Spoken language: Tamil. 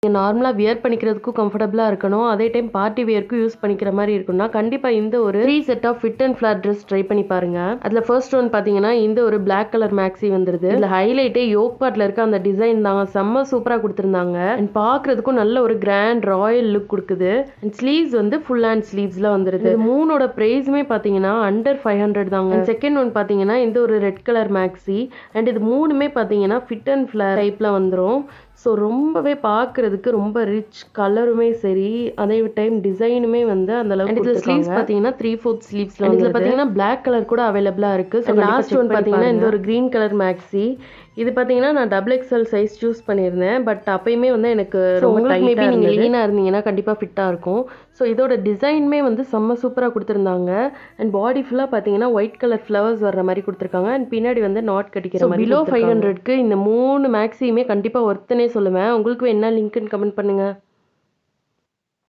நார்மலா வியர் பண்ணிக்கிறதுக்கும் கம்ஃபர்டபுளா இருக்கணும். அதே டைம் பார்ட்டி வியர்க்கும் யூஸ் பண்ணிக்கிற மாரி இருக்கும்னா, கண்டிப்பா இந்த ஒரு 3 set of fit and flare dress try பண்ணி பாருங்க. அதுல ஃபர்ஸ்ட் ஒன் பாத்தீங்கன்னா, இந்த ஒரு பிளாக் கலர் மேக்ஸி வந்துருது. இதுல ஹைலைட்டே யோக் பார்ட்ல இருக்க அந்த டிசைன் தாங்க. செம்ம சூப்பரா கொடுத்திருந்தாங்க. அண்ட் பாக்குறதுக்கும் நல்ல ஒரு கிராண்ட் ராயல் லுக் கொடுக்குது. அண்ட் ஸ்லீவ்ஸ் வந்து ஃபுல் ஹேண்ட் ஸ்லீவ்ஸ்ல வந்துருது. இது மூணோட பிரைஸுமே பாத்தீங்கன்னா அண்டர் 500 தாங்க. செகண்ட் ஒன் பாத்தீங்கன்னா இந்த ஒரு ரெட் கலர் மேக்ஸி. அண்ட் இது மூணுமே பாத்தீங்கன்னா ஃபிட் அண்ட் ஃபிளார் டைப்ல வந்துரும். ஸோ ரொம்பவே பார்க்குறதுக்கு ரொம்ப ரிச் கலருமே சரி, அதே டைம் டிசைனுமே வந்து அந்த அளவுக்கு இதில் ஸ்லீவ்ஸ் பார்த்தீங்கன்னா 3/4 ஸ்லீவ்ஸில் இதில் பார்த்தீங்கன்னா பிளாக் கலர் கூட அவைலபிளாக இருக்குது. ஸோ லாஸ்ட் ஒன் பார்த்தீங்கன்னா இந்த ஒரு க்ரீன் கலர் மேக்ஸி. இது பார்த்தீங்கன்னா நான் XXL சைஸ் சூஸ் பண்ணியிருந்தேன். பட் அப்பயுமே வந்து எனக்கு ரொம்ப மேபி நீங்கள் லீனாக இருந்தீங்கன்னா கண்டிப்பாக ஃபிட்டாக இருக்கும். ஸோ இதோட டிசைனுமே வந்து செம்ம சூப்பராக கொடுத்துருந்தாங்க. அண்ட் பாடி ஃபுல்லாக பார்த்தீங்கன்னா ஒயிட் கலர் ஃப்ளவர்ஸ் வர்ற மாதிரி கொடுத்துருக்காங்க. அண்ட் பின்னாடி வந்து நாட் கட்டிக்கிற மாதிரி. பிலோ 500க்கு இந்த 3 மேக்ஸியுமே கண்டிப்பாக ஒர்த்துனே சொல்லுவேன். உங்களுக்கு என்ன லிங்க்னு கமெண்ட் பண்ணுங்கள்.